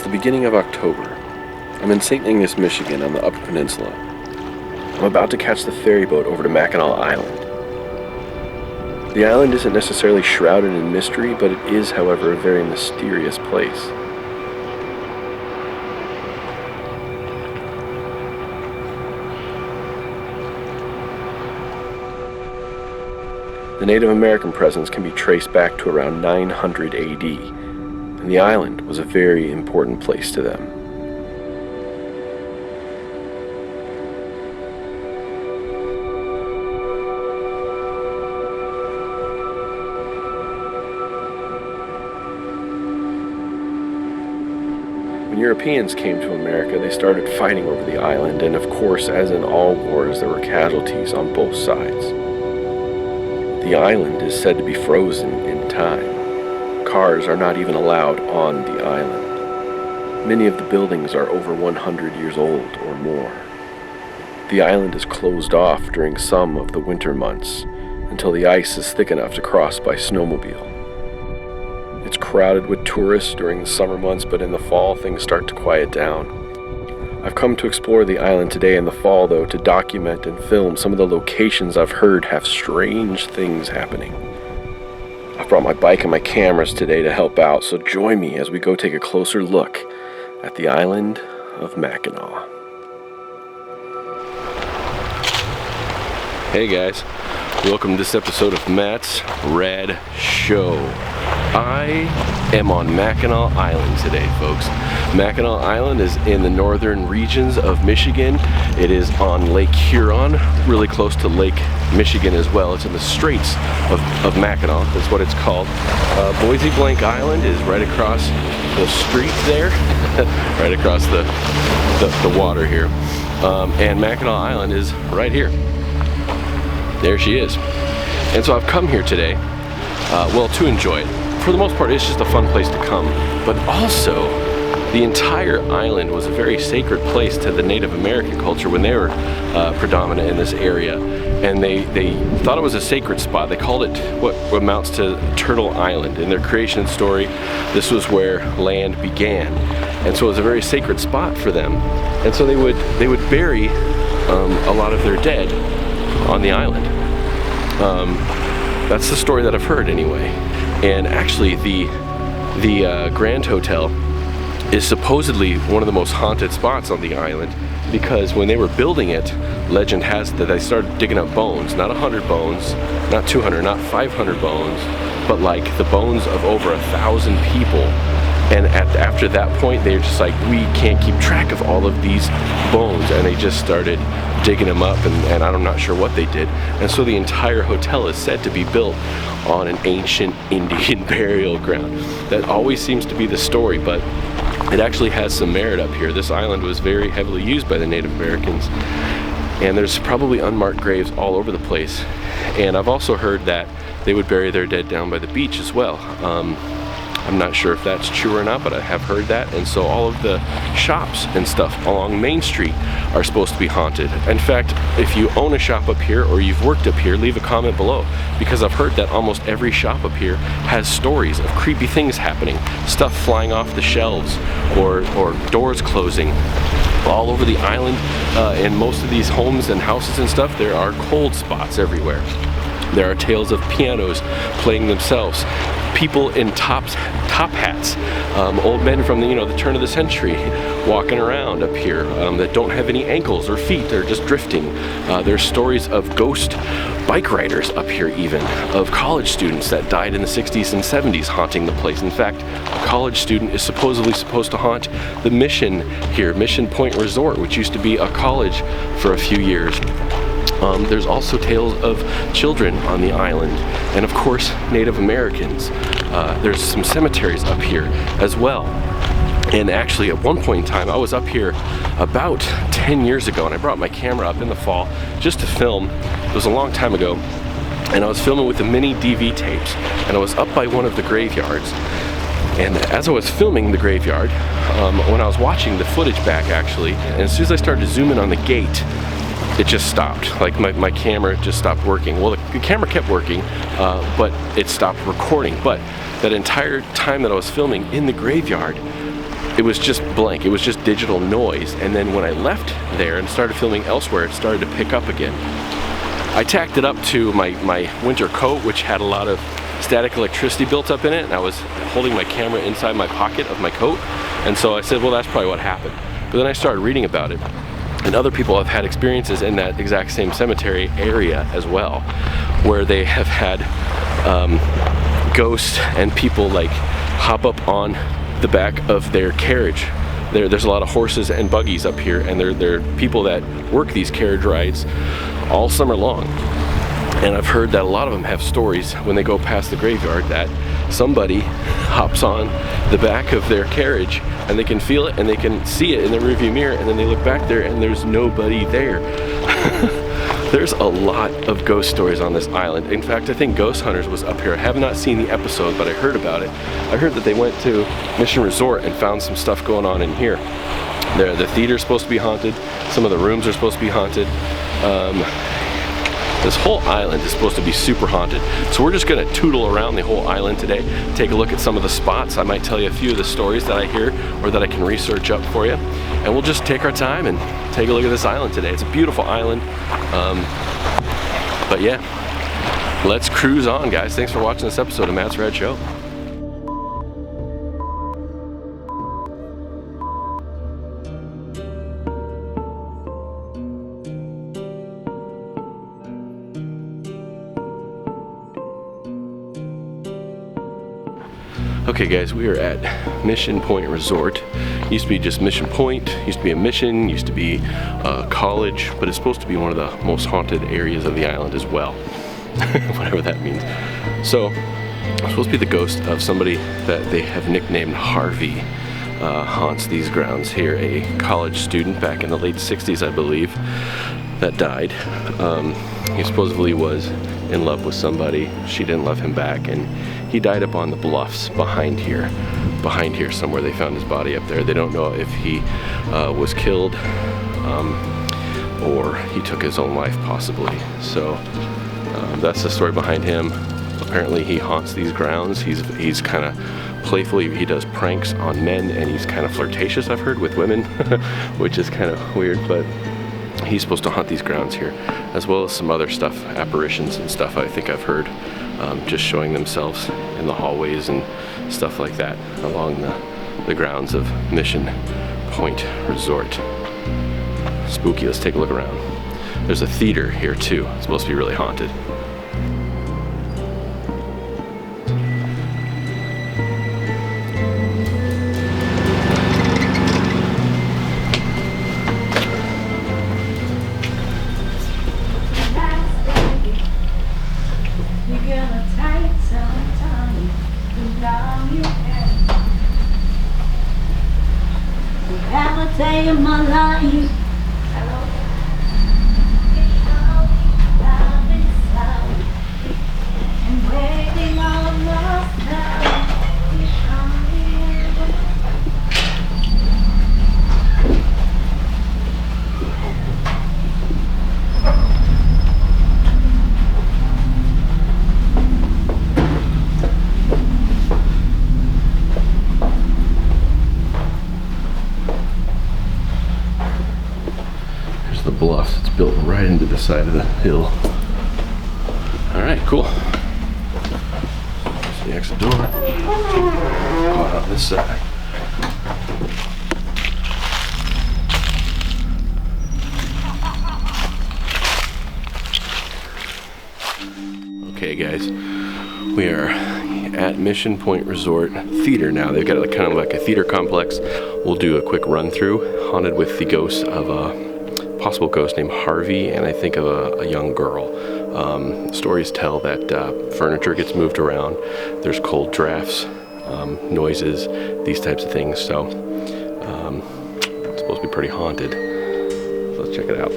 the beginning of October. I'm in St. Ignace, Michigan on the Upper Peninsula. I'm about to catch the ferry boat over to Mackinac Island. The island isn't necessarily shrouded in mystery, but it is, however, a very mysterious place. The Native American presence can be traced back to around 900 AD, and the island was a very important place to them. When Europeans came to America, they started fighting over the island, and of course, as in all wars, there were casualties on both sides. The island is said to be frozen in time. Cars are not even allowed on the island. Many of the buildings are over 100 years old or more. The island is closed off during some of the winter months until the ice is thick enough to cross by snowmobile. It's crowded with tourists during the summer months, but in the fall things start to quiet down. I've come to explore the island today in the fall, though, to document and film some of the locations I've heard have strange things happening. I've brought my bike and my cameras today to help out, so join me as we go take a closer look at the island of Mackinac. Hey guys, welcome to this episode of Matt's Rad Show. I am on Mackinac Island today, folks. Mackinac Island is in the northern regions of Michigan. It is on Lake Huron, really close to Lake Michigan as well. It's in the Straits of Mackinac, that's what it's called. Boise Blank Island is right across the street there, right across the water here. And Mackinac Island is right here. There she is. And so I've come here today, to enjoy it. For the most part, it's just a fun place to come, but also the entire island was a very sacred place to the Native American culture when they were predominant in this area, and they thought it was a sacred spot. They called it what amounts to Turtle Island. In their creation story, this was where land began, and so it was a very sacred spot for them. And so they would bury a lot of their dead on the island. That's the story that I've heard anyway. And actually the Grand Hotel is supposedly one of the most haunted spots on the island, because when they were building it, legend has it that they started digging up bones, not 100 bones, not 200, not 500 bones, but like the bones of over 1,000 people. And after that point, they're just like, we can't keep track of all of these bones, and they just started digging them up, and I'm not sure what they did. And so the entire hotel is said to be built on an ancient Indian burial ground. That always seems to be the story, but it actually has some merit up here. This island was very heavily used by the Native Americans, and there's probably unmarked graves all over the place. And I've also heard that they would bury their dead down by the beach as well. I'm not sure if that's true or not, but I have heard that. And so all of the shops and stuff along Main Street are supposed to be haunted. In fact, if you own a shop up here or you've worked up here, leave a comment below, because I've heard that almost every shop up here has stories of creepy things happening, stuff flying off the shelves, or doors closing. All over the island, in most of these homes and houses and stuff, there are cold spots everywhere. There are tales of pianos playing themselves, people in top hats, old men from the turn of the century walking around up here that don't have any ankles or feet. They're just drifting. There's stories of ghost bike riders up here, even of college students that died in the 60s and 70s haunting the place. In fact, a college student is supposedly supposed to haunt the Mission here, Mission Point Resort, which used to be a college for a few years. There's also tales of children on the island, and of course Native Americans. There's some cemeteries up here as well. And actually at one point in time, I was up here about 10 years ago, and I brought my camera up in the fall just to film. It was a long time ago, and I was filming with the mini DV tapes, and I was up by one of the graveyards. And as I was filming the graveyard, when I was watching the footage back actually, and as soon as I started to zoom in on the gate, it just stopped. Like my camera just stopped working. Well, the camera kept working, but it stopped recording. But that entire time that I was filming in the graveyard, it was just blank. It was just digital noise. And then when I left there and started filming elsewhere, it started to pick up again. I tacked it up to my winter coat, which had a lot of static electricity built up in it, and I was holding my camera inside my pocket of my coat. And so I said, well, that's probably what happened. But then I started reading about it, and other people have had experiences in that exact same cemetery area as well, where they have had ghosts and people like hop up on the back of their carriage. There's a lot of horses and buggies up here, and there are people that work these carriage rides all summer long. And I've heard that a lot of them have stories when they go past the graveyard that somebody hops on the back of their carriage and they can feel it and they can see it in the rearview mirror, and then they look back there and there's nobody there. There's a lot of ghost stories on this island. In fact, I think Ghost Hunters was up here. I have not seen the episode, but I heard about it. I heard that they went to Mission Resort and found some stuff going on in here. The theater's supposed to be haunted. Some of the rooms are supposed to be haunted. This whole island is supposed to be super haunted. So we're just gonna tootle around the whole island today, take a look at some of the spots. I might tell you a few of the stories that I hear or that I can research up for you. And we'll just take our time and take a look at this island today. It's a beautiful island. But yeah, let's cruise on, guys. Thanks for watching this episode of Matt's Rad Show. Okay guys, we are at Mission Point Resort. Used to be just Mission Point, used to be a mission, used to be a college, but it's supposed to be one of the most haunted areas of the island as well. Whatever that means. So, it's supposed to be the ghost of somebody that they have nicknamed Harvey. Haunts these grounds here. A college student back in the late 60s, I believe, that died. He supposedly was in love with somebody. She didn't love him back, and he died up on the bluffs behind here somewhere. They found his body up there. They don't know if he was killed or he took his own life possibly. So that's the story behind him. Apparently he haunts these grounds. He's kind of playful. He does pranks on men, and he's kind of flirtatious, I've heard, with women, which is kind of weird, but he's supposed to haunt these grounds here, as well as some other stuff, apparitions and stuff I think I've heard, just showing themselves in the hallways and stuff like that along the grounds of Mission Point Resort. Spooky. Let's take a look around. There's a theater here too. It's supposed to be really haunted. Day of my life. And waiting on us now. The bluffs. It's built right into the side of the hill. Alright, cool. There's the exit door. Caught on this side. Okay guys, we are at Mission Point Resort Theater now. They've got kind of like a theater complex. We'll do a quick run through, haunted with the ghosts of a possible ghost named Harvey, and I think of a young girl. Stories tell that furniture gets moved around, there's cold drafts, noises, these types of things. So it's supposed to be pretty haunted. So let's check it out.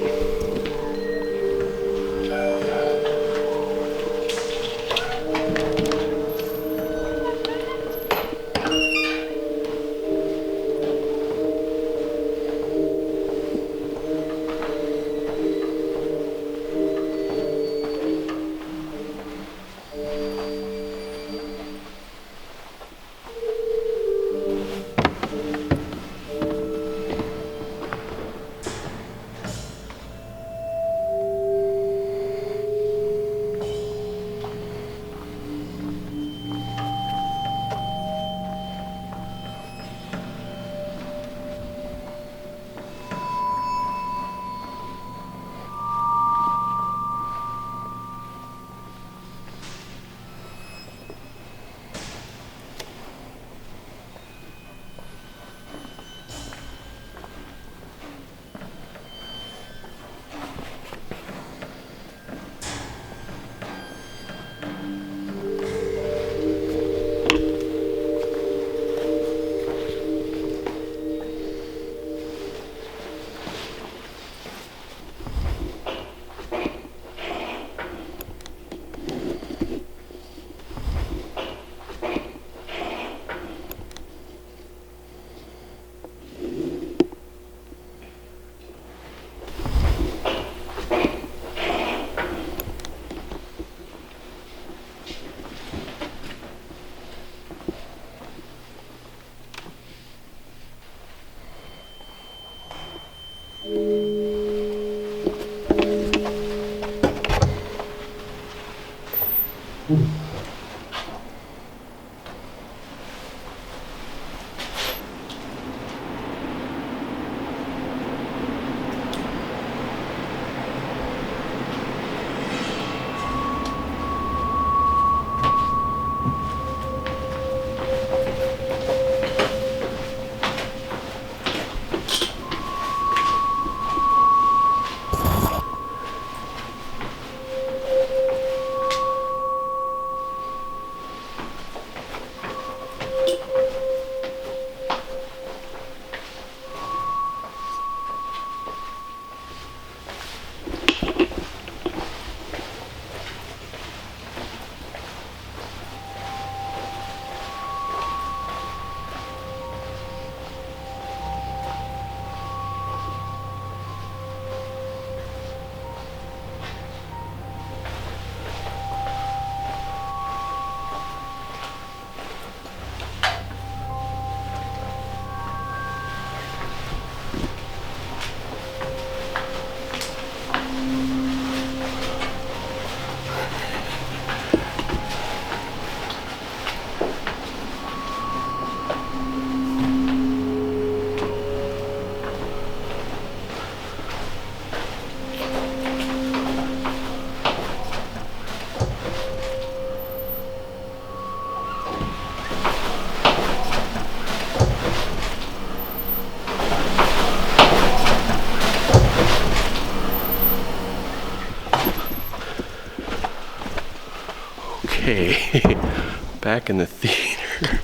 back in the theater.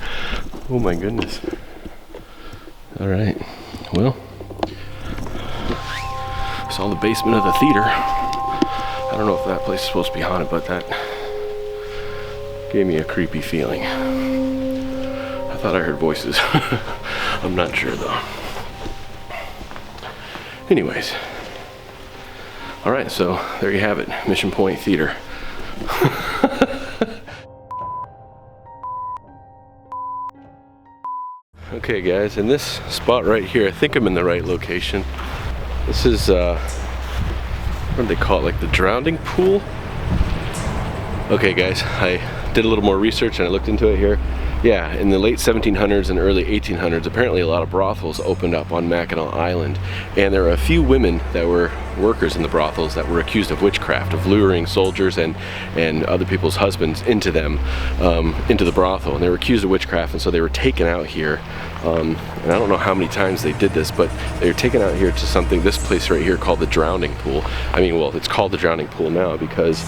Oh my goodness. All right, well, saw the basement of the theater. I don't know if that place is supposed to be haunted, but that gave me a creepy feeling. I thought I heard voices. I'm not sure though. Anyways, all right, so there you have it, Mission Point Theater. Okay guys, in this spot right here, I think I'm in the right location. This is, what do they call it, like the drowning pool? Okay guys, I did a little more research and I looked into it here. Yeah, in the late 1700s and early 1800s, apparently a lot of brothels opened up on Mackinac Island, and there were a few women that were workers in the brothels that were accused of witchcraft, of luring soldiers and other people's husbands into them, into the brothel, and they were accused of witchcraft, and so they were taken out here. And I don't know how many times they did this, but they were taken out here to this place right here called the Drowning Pool. I mean, well, it's called the Drowning Pool now because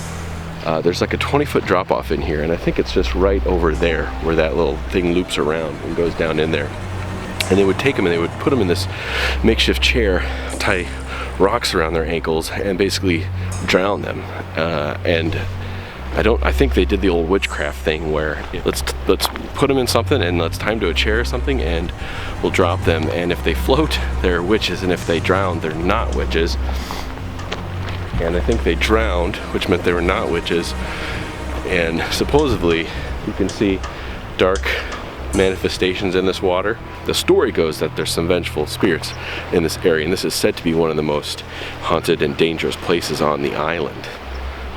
there's like a 20-foot drop off in here, and I think it's just right over there where that little thing loops around and goes down in there. And they would take them and they would put them in this makeshift chair, tie rocks around their ankles, and basically drown them. And I think they did the old witchcraft thing where let's put them in something and let's tie them to a chair or something, and we'll drop them. And if they float, they're witches, and if they drown, they're not witches. And I think they drowned, which meant they were not witches. And supposedly, you can see dark manifestations in this water. The story goes that there's some vengeful spirits in this area, and this is said to be one of the most haunted and dangerous places on the island.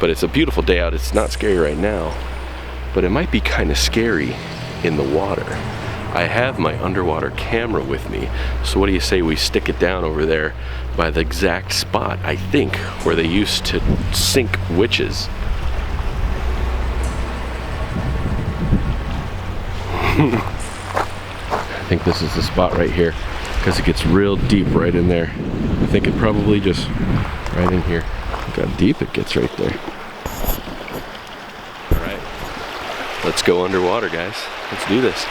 But it's a beautiful day out. It's not scary right now, but it might be kind of scary in the water. I have my underwater camera with me, so what do you say we stick it down over there by the exact spot, I think, where they used to sink witches. I think this is the spot right here, because it gets real deep right in there. I think it probably just right in here. Look how deep it gets right there. All right, let's go underwater, guys. Let's do this.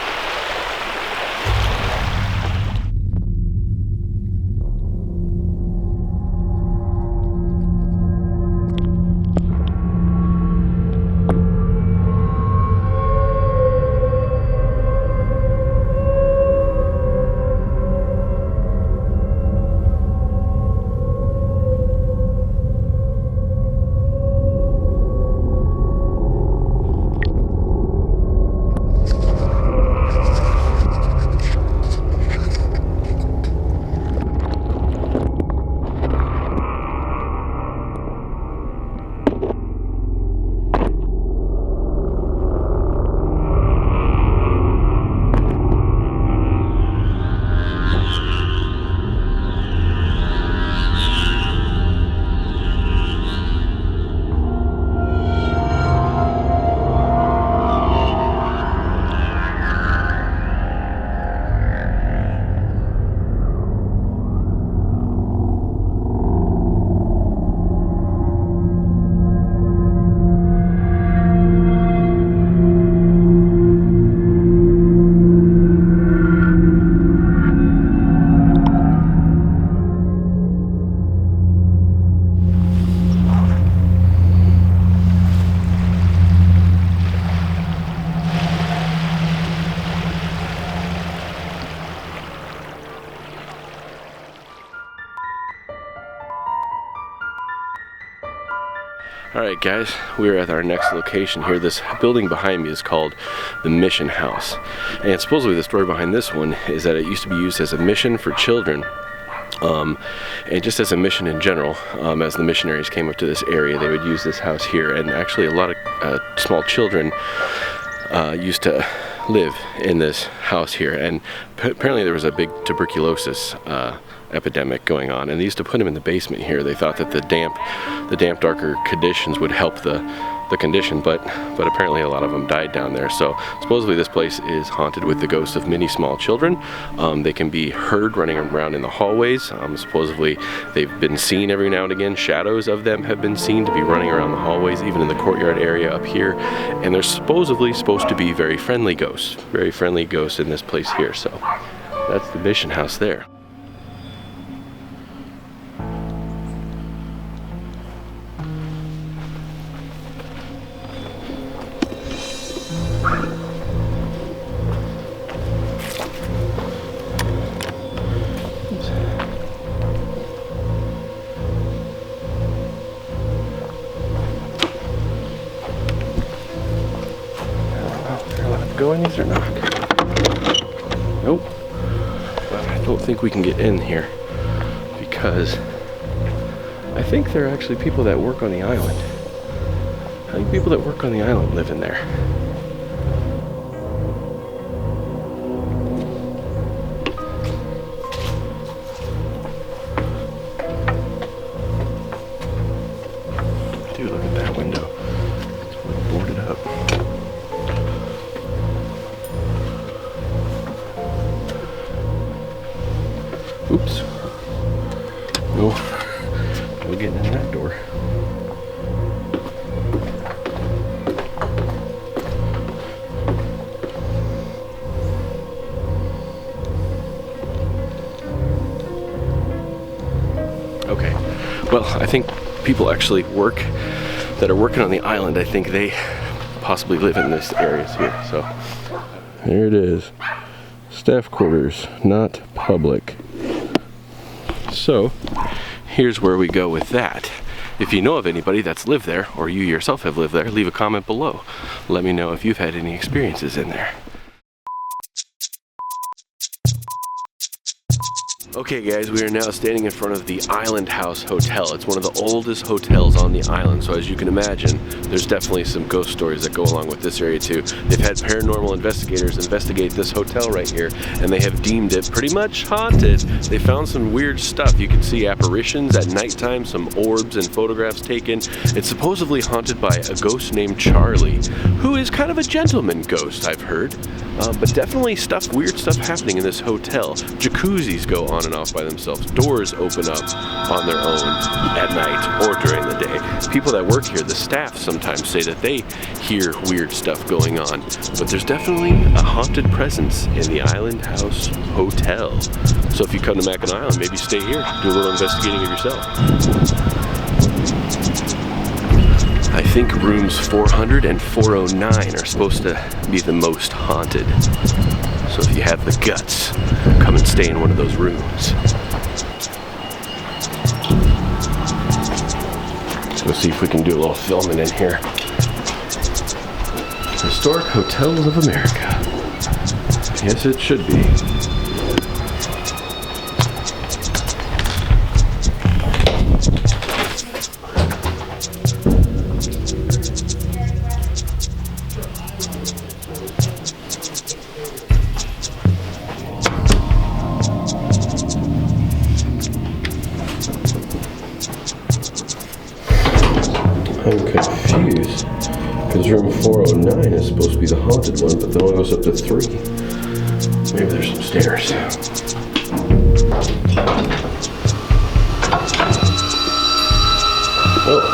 Alright guys, we're at our next location here. This building behind me is called the Mission House. And supposedly the story behind this one is that it used to be used as a mission for children. And just as a mission in general, as the missionaries came up to this area, they would use this house here. And actually a lot of small children used to live in this house here. And apparently there was a big tuberculosis epidemic going on, and they used to put them in the basement here. They thought that the damp, darker conditions would help the the condition, but apparently a lot of them died down there. So supposedly this place is haunted with the ghosts of many small children. They can be heard running around in the hallways. Supposedly they've been seen every now and again. Shadows of them have been seen to be running around the hallways, even in the courtyard area up here. And they're supposedly supposed to be very friendly ghosts in this place here. So that's the mission house there. Go in these or not? Nope. But I don't think we can get in here because I think there are actually people that work on the island. I think people that work on the island live in there. Dude, look at that window. It's boarded up. Oops. No getting in that door. Okay. Well, I think people actually that are working on the island, I think they possibly live in this areas here. So there it is. Staff quarters, not public. So here's where we go with that. If you know of anybody that's lived there, or you yourself have lived there, leave a comment below. Let me know if you've had any experiences in there. Okay guys, we are now standing in front of the Island House Hotel. It's one of the oldest hotels on the island, so as you can imagine, there's definitely some ghost stories that go along with this area too. They've had paranormal investigators investigate this hotel right here, and they have deemed it pretty much haunted. They found some weird stuff. You can see apparitions at nighttime, some orbs and photographs taken. It's supposedly haunted by a ghost named Charlie, who is kind of a gentleman ghost, I've heard. But definitely weird stuff happening in this hotel. Jacuzzis go on and off by themselves. Doors open up on their own at night or during the day. People that work here, the staff, sometimes say that they hear weird stuff going on. But there's definitely a haunted presence in the Island House Hotel. So if you come to Mackinac Island, maybe stay here, do a little investigating of yourself. I think rooms 400 and 409 are supposed to be the most haunted. So if you have the guts, come and stay in one of those rooms. Let's go see if we can do a little filming in here. Historic Hotels of America. Yes, it should be. I'm confused, because room 409 is supposed to be the haunted one, but it only goes up to 3. Maybe there's some stairs. Oh.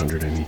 1800, I mean.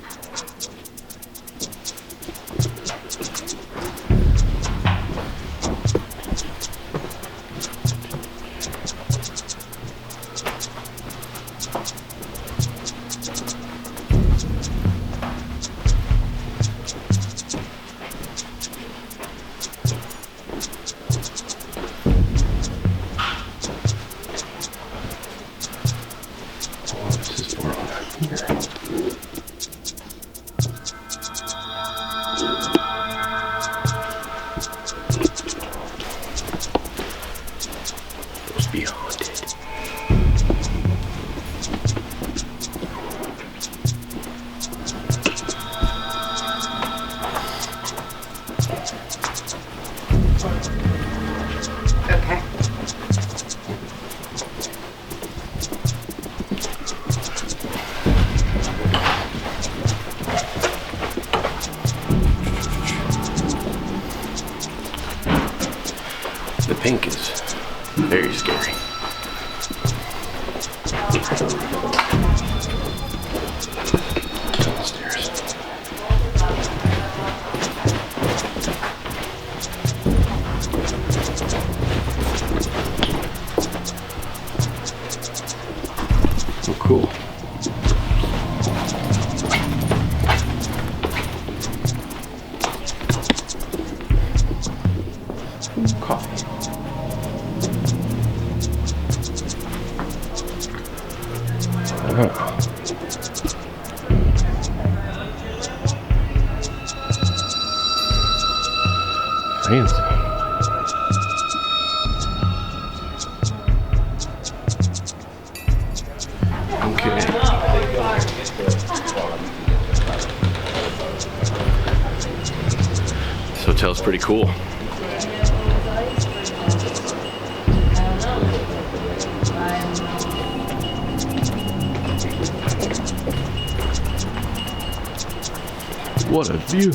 Be haunted. Okay. The pink is very scary. Downstairs. Oh, cool. Coffee. Oh. Fancy. Okay. This hotel's pretty cool. What a view.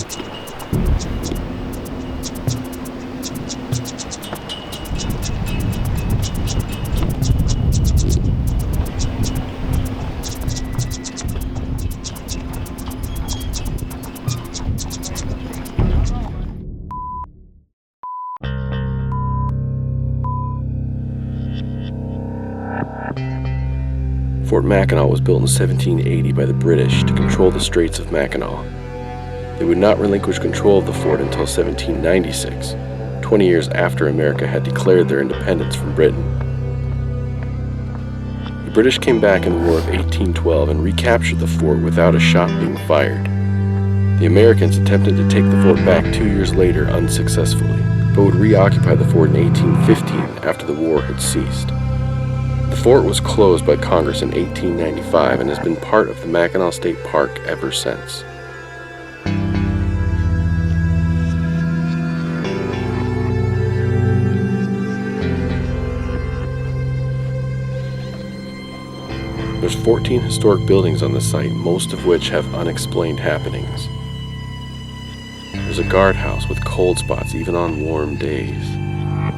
Fort Mackinac was built in 1780 by the British to control the Straits of Mackinac. They would not relinquish control of the fort until 1796, 20 years after America had declared their independence from Britain. The British came back in the War of 1812 and recaptured the fort without a shot being fired. The Americans attempted to take the fort back 2 years later unsuccessfully, but would reoccupy the fort in 1815 after the war had ceased. The fort was closed by Congress in 1895 and has been part of the Mackinac State Park ever since. There's 14 historic buildings on the site, most of which have unexplained happenings. There's a guardhouse with cold spots even on warm days.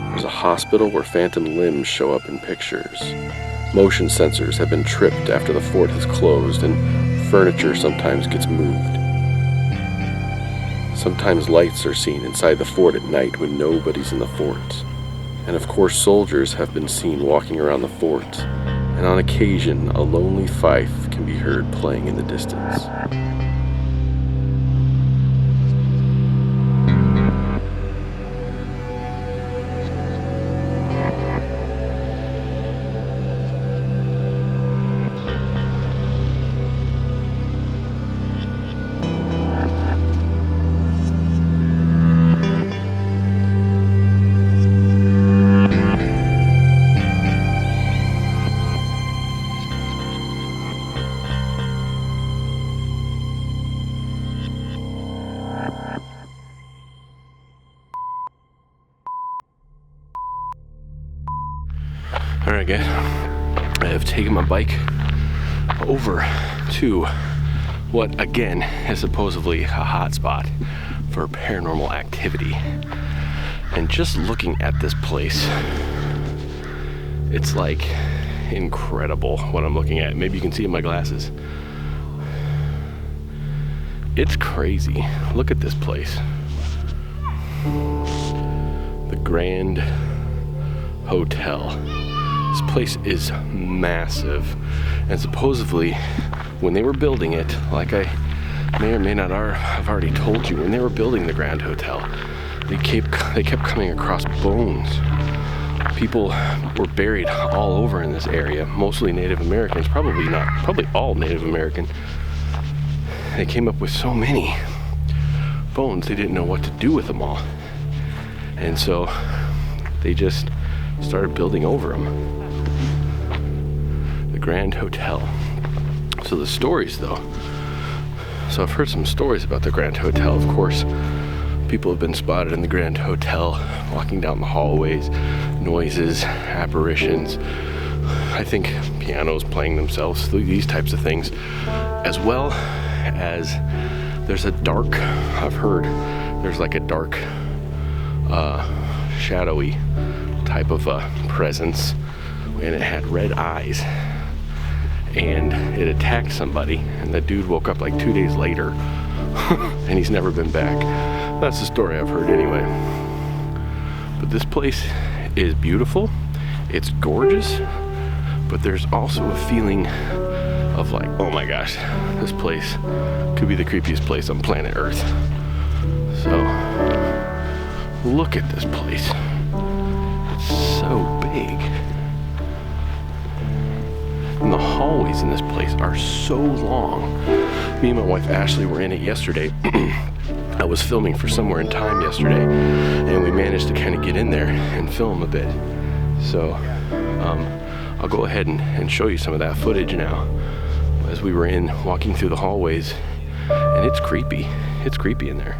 There's a hospital where phantom limbs show up in pictures. Motion sensors have been tripped after the fort has closed, and furniture sometimes gets moved. Sometimes lights are seen inside the fort at night when nobody's in the fort. And of course soldiers have been seen walking around the fort, and on occasion a lonely fife can be heard playing in the distance. Alright guys, I have taken my bike over to what again is supposedly a hotspot for paranormal activity. And just looking at this place, it's like incredible what I'm looking at. Maybe you can see in my glasses. It's crazy. Look at this place. The Grand Hotel. This place is massive. And supposedly, when they were building it, like I may or may not have already told you, when they were building the Grand Hotel, they kept coming across bones. People were buried all over in this area, mostly Native Americans, probably all Native American. They came up with so many bones, they didn't know what to do with them all. And so they just started building over them. The Grand Hotel. So the stories though. So I've heard some stories about the Grand Hotel. Of course, people have been spotted in the Grand Hotel, walking down the hallways, noises, apparitions. I think pianos playing themselves, these types of things. As well as there's a dark, I've heard, there's like a dark, shadowy type of presence, and it had red eyes. And it attacked somebody, and the dude woke up like 2 days later, and he's never been back. That's the story I've heard anyway. But this place is beautiful, it's gorgeous, but there's also a feeling of like, oh my gosh, this place could be the creepiest place on planet Earth. So, look at this place. It's so big. And the hallways in this place are so long. Me and my wife Ashley were in it yesterday. I was filming for Somewhere in Time yesterday, and we managed to kind of get in there and film a bit. So I'll go ahead and show you some of that footage now as we were walking through the hallways, and it's creepy. It's creepy in there.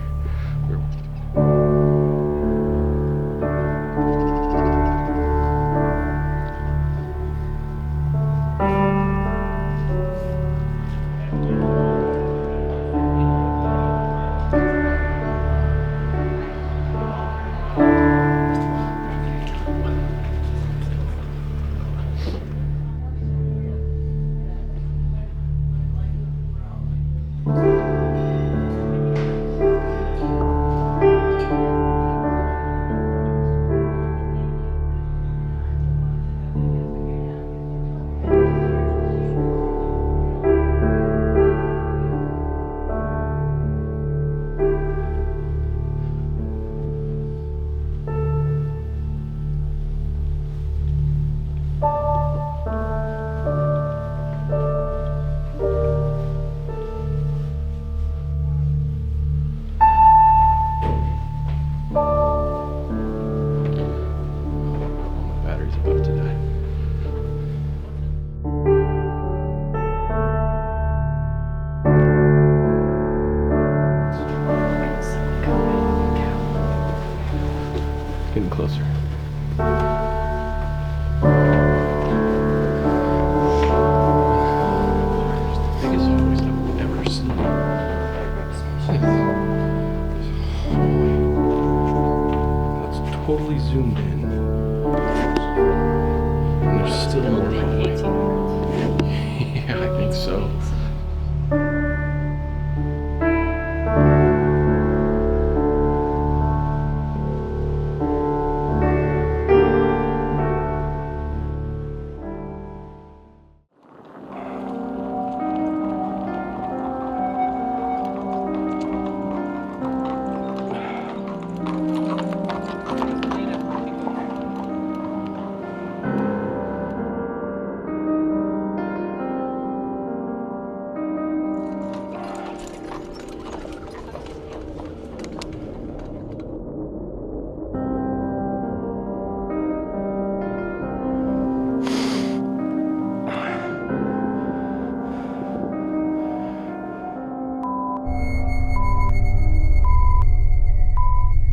Getting closer. Biggest hallways I've ever seen. That's totally zoomed in. And there's still more hallway. Yeah, I think so.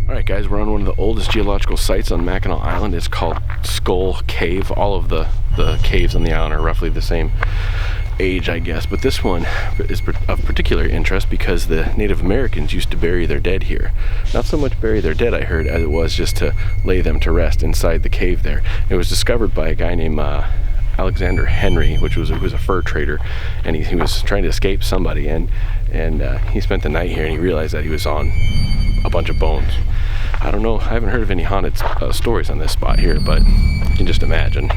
Alright guys, we're on one of the oldest geological sites on Mackinac Island. It's called Skull Cave. All of the caves on the island are roughly the same age, I guess. But this one is of particular interest because the Native Americans used to bury their dead here. Not so much bury their dead, I heard, as it was just to lay them to rest inside the cave there. It was discovered by a guy named Alexander Henry, who was a fur trader, and he was trying to escape somebody, and he spent the night here, and he realized that he was on a bunch of bones. I don't know, I haven't heard of any haunted stories on this spot here, but you can just imagine.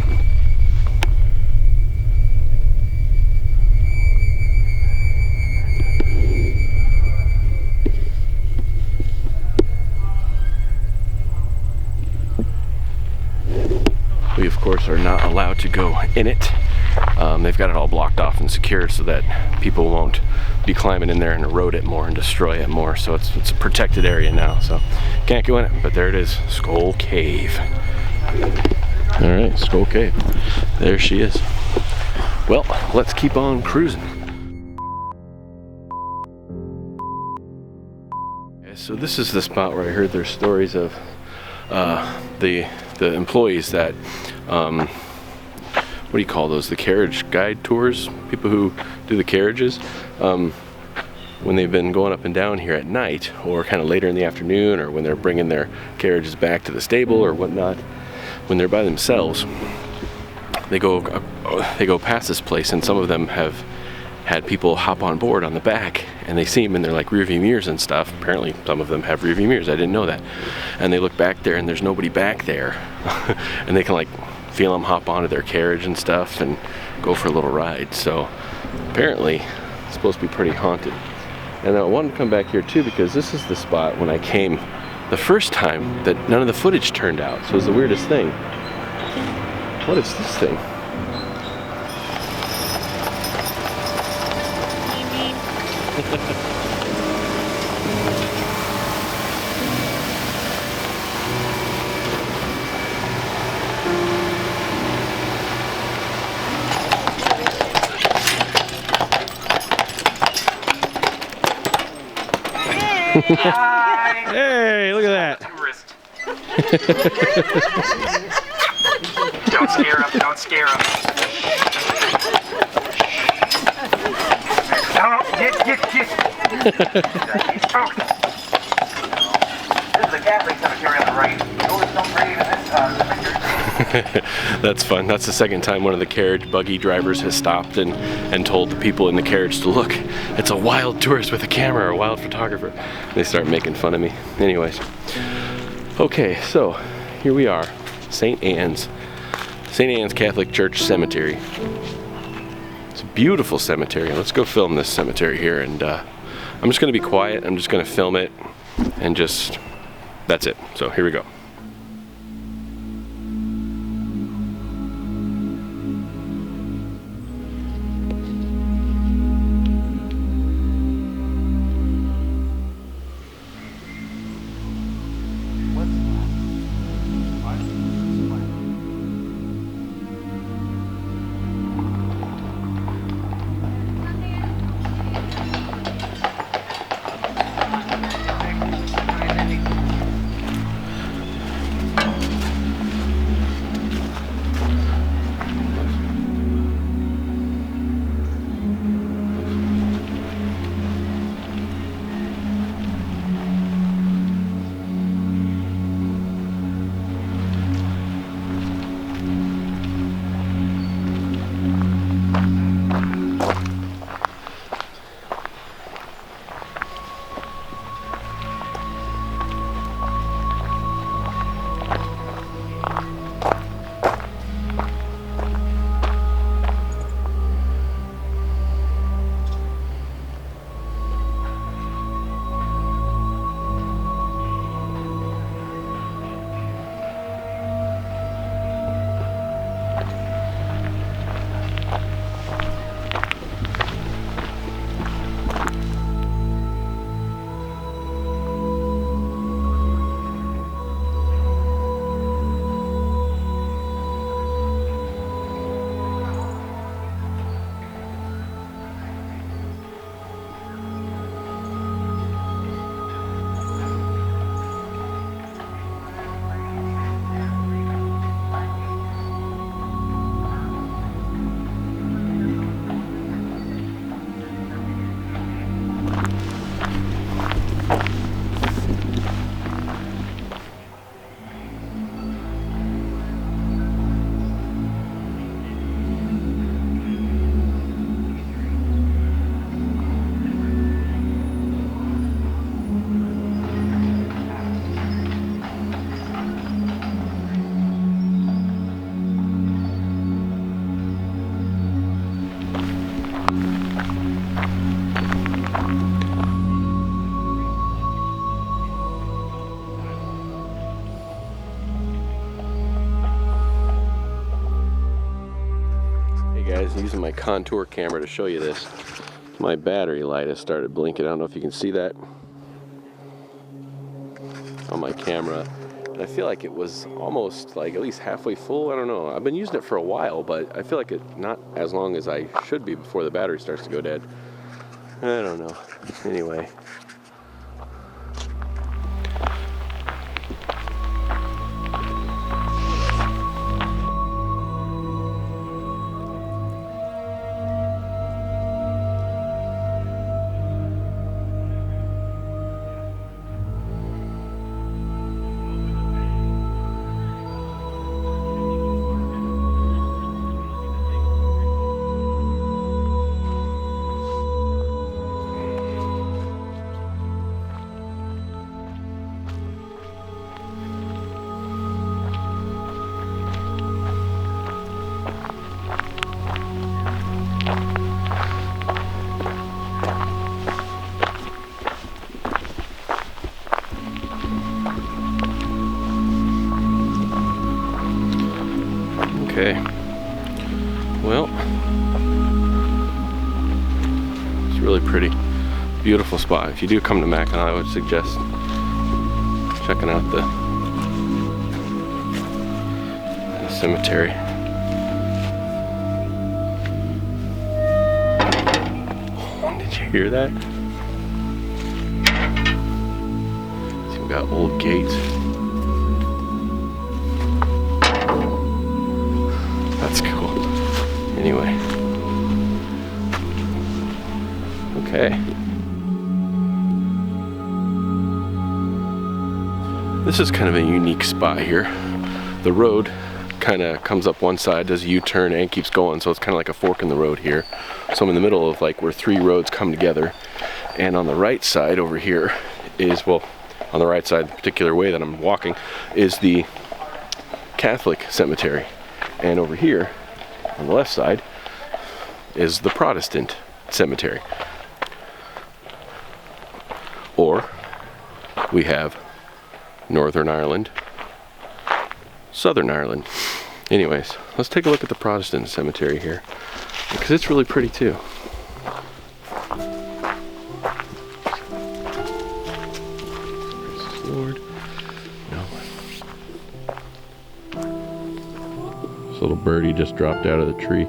We of course are not allowed to go in it. They've got it all blocked off and secured so that people won't be climbing in there and erode it more and destroy it more. So it's a protected area now, so can't go in it. But there it is, Skull Cave. All right, Skull Cave. There she is. Well, let's keep on cruising. Okay, so this is the spot where I heard their stories of the employees that what do you call those, the carriage guide tours, people who do the carriages, when they've been going up and down here at night or kind of later in the afternoon, or when they're bringing their carriages back to the stable or whatnot, when they're by themselves, they go past this place, and some of them have had people hop on board on the back, and they see them in their like rearview mirrors and stuff. Apparently some of them have rearview mirrors, I didn't know that. And they look back there and there's nobody back there. And they can like feel them hop onto their carriage and stuff and go for a little ride. So apparently it's supposed to be pretty haunted. And I wanted to come back here too because this is the spot when I came the first time that none of the footage turned out. So it was the weirdest thing. What is this thing? Hey, look at that. Don't scare him, don't scare him. He's poked. This is the Catholic cemetery on the right. Doors don't breathe in this That's fun. That's the second time one of the carriage buggy drivers has stopped and told the people in the carriage to look. It's a wild tourist with a camera, a wild photographer. They start making fun of me. Anyways. Okay, so here we are. St. Anne's Catholic Church Cemetery. It's a beautiful cemetery. Let's go film this cemetery here, and I'm just going to be quiet. I'm just going to film it and just, that's it. So here we go. guys, using my contour camera to show you this. My battery light has started blinking. I don't know if you can see that on my camera. And I feel like it was almost like at least halfway full. I don't know. I've been using it for a while, but I feel like it not as long as I should be before the battery starts to go dead. I don't know. Anyway. Okay, well, it's really pretty, beautiful spot. If you do come to Mackinac, I would suggest checking out the cemetery. Oh, did you hear that? See, we got old gates. That's cool. Anyway. Okay. This is kind of a unique spot here. The road kind of comes up one side, does a U-turn, and keeps going, so it's kind of like a fork in the road here. So I'm in the middle of like where three roads come together. And on the right side over here is, well, on the right side, the particular way that I'm walking, is the Catholic cemetery. And over here, on the left side, is the Protestant cemetery. Or we have Northern Ireland, Southern Ireland. Anyways, let's take a look at the Protestant cemetery here, because it's really pretty too. Praise the Lord. No. This little birdie just dropped out of the tree.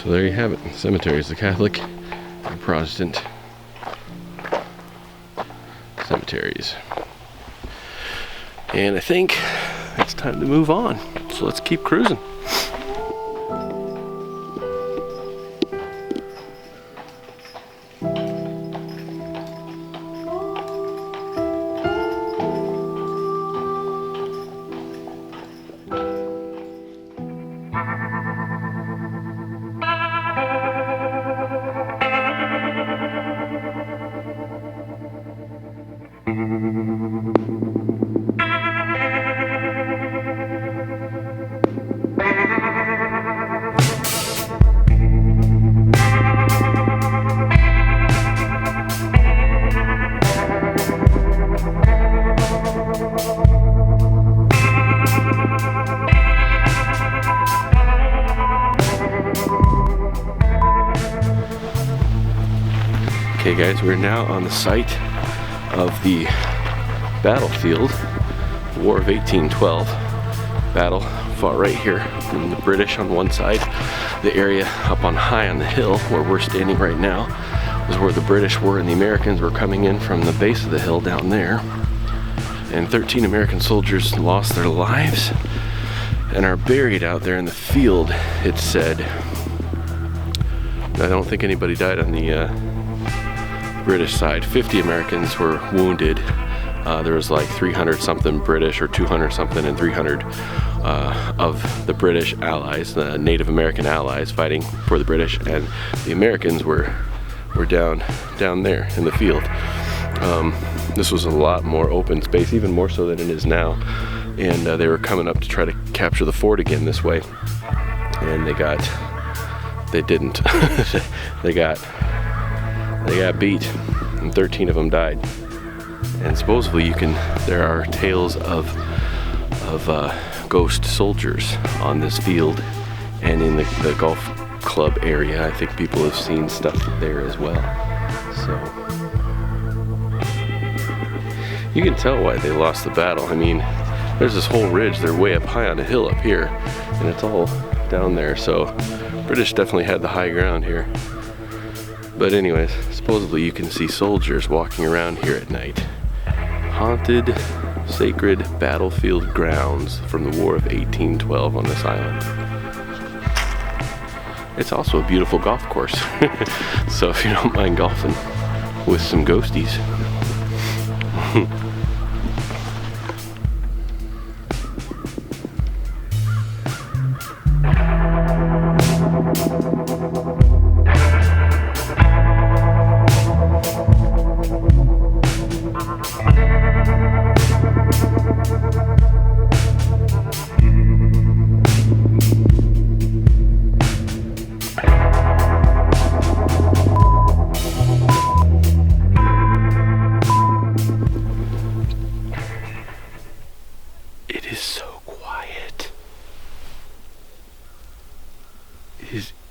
So there you have it. Cemeteries, the Catholic and Protestant cemeteries. And I think it's time to move on. So let's keep cruising. Okay guys, we're now on the site of the battlefield, War of 1812 battle, fought right here from the British on one side. The area up on high on the hill where we're standing right now was where the British were, and the Americans were coming in from the base of the hill down there. And 13 American soldiers lost their lives and are buried out there in the field, it said. I don't think anybody died on the British side. 50 Americans were wounded. There was like 300 something British, or 200 something, and 300 of the British allies, the Native American allies, fighting for the British, and the Americans were down there in the field. This was a lot more open space, even more so than it is now, and they were coming up to try to capture the fort again this way, and they didn't. they got beat, and 13 of them died. And supposedly there are tales of ghost soldiers on this field and in the golf club area. I think people have seen stuff there as well. So you can tell why they lost the battle. I mean, there's this whole ridge. They're way up high on a hill up here, and it's all down there. So British definitely had the high ground here. But anyways, supposedly you can see soldiers walking around here at night. Haunted, sacred battlefield grounds from the War of 1812 on this island. It's also a beautiful golf course. So if you don't mind golfing with some ghosties.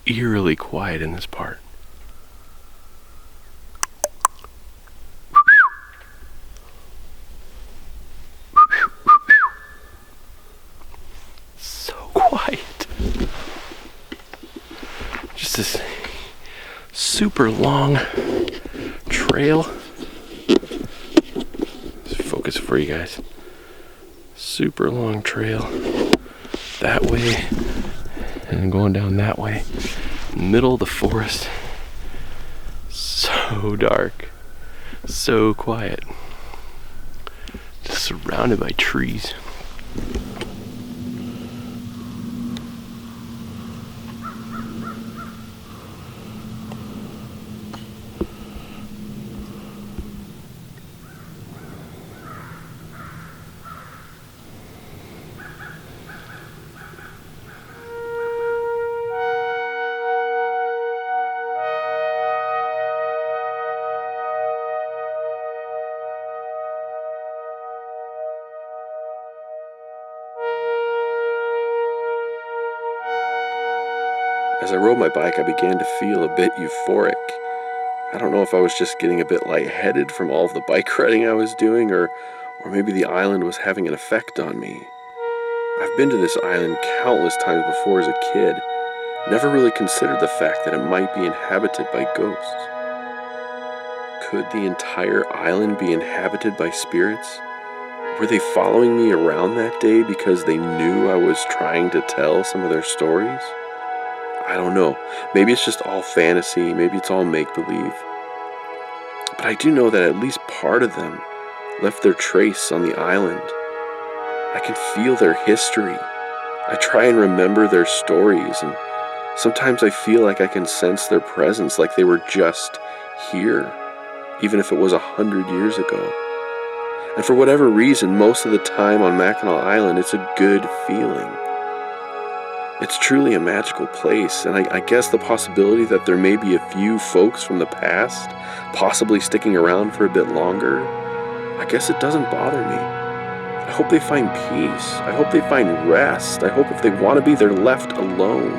Eerily quiet in this part. So quiet. Just this super long trail. Let's focus for you guys. Super long trail that way, and going down that way. Middle of the forest. So dark. So quiet. Just surrounded by trees. As I rode my bike, I began to feel a bit euphoric. I don't know if I was just getting a bit lightheaded from all of the bike riding I was doing, or maybe the island was having an effect on me. I've been to this island countless times before as a kid, Never really considered the fact that it might be inhabited by ghosts. Could the entire island be inhabited by spirits? Were they following me around that day because they knew I was trying to tell some of their stories? I don't know. Maybe it's just all fantasy. Maybe it's all make-believe. But I do know that at least part of them left their trace on the island. I can feel their history. I try and remember their stories, and sometimes I feel like I can sense their presence, like they were just here, even if it was 100 years ago. And for whatever reason, most of the time on Mackinac Island, it's a good feeling. It's truly a magical place, and I guess the possibility that there may be a few folks from the past possibly sticking around for a bit longer, I guess it doesn't bother me. I hope they find peace. I hope they find rest. I hope if they want to be, they're left alone.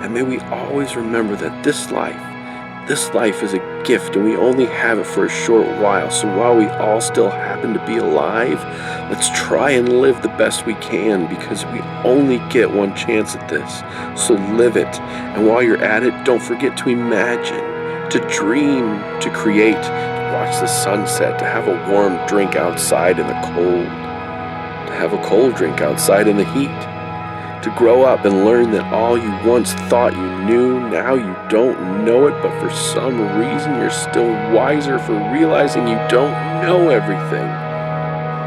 And may we always remember that this life is a gift, and we only have it for a short while. So while we all still happen to be alive, let's try and live the best we can, because we only get one chance at this. So live it. And while you're at it, don't forget to imagine, to dream, to create, to watch the sunset, to have a warm drink outside in the cold, to have a cold drink outside in the heat. To grow up and learn that all you once thought you knew, now you don't know it, but for some reason you're still wiser for realizing you don't know everything.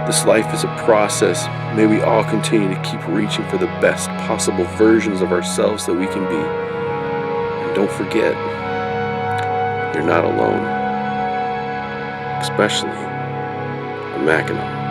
This life is a process. May we all continue to keep reaching for the best possible versions of ourselves that we can be. And don't forget, you're not alone. Especially on Mackinac.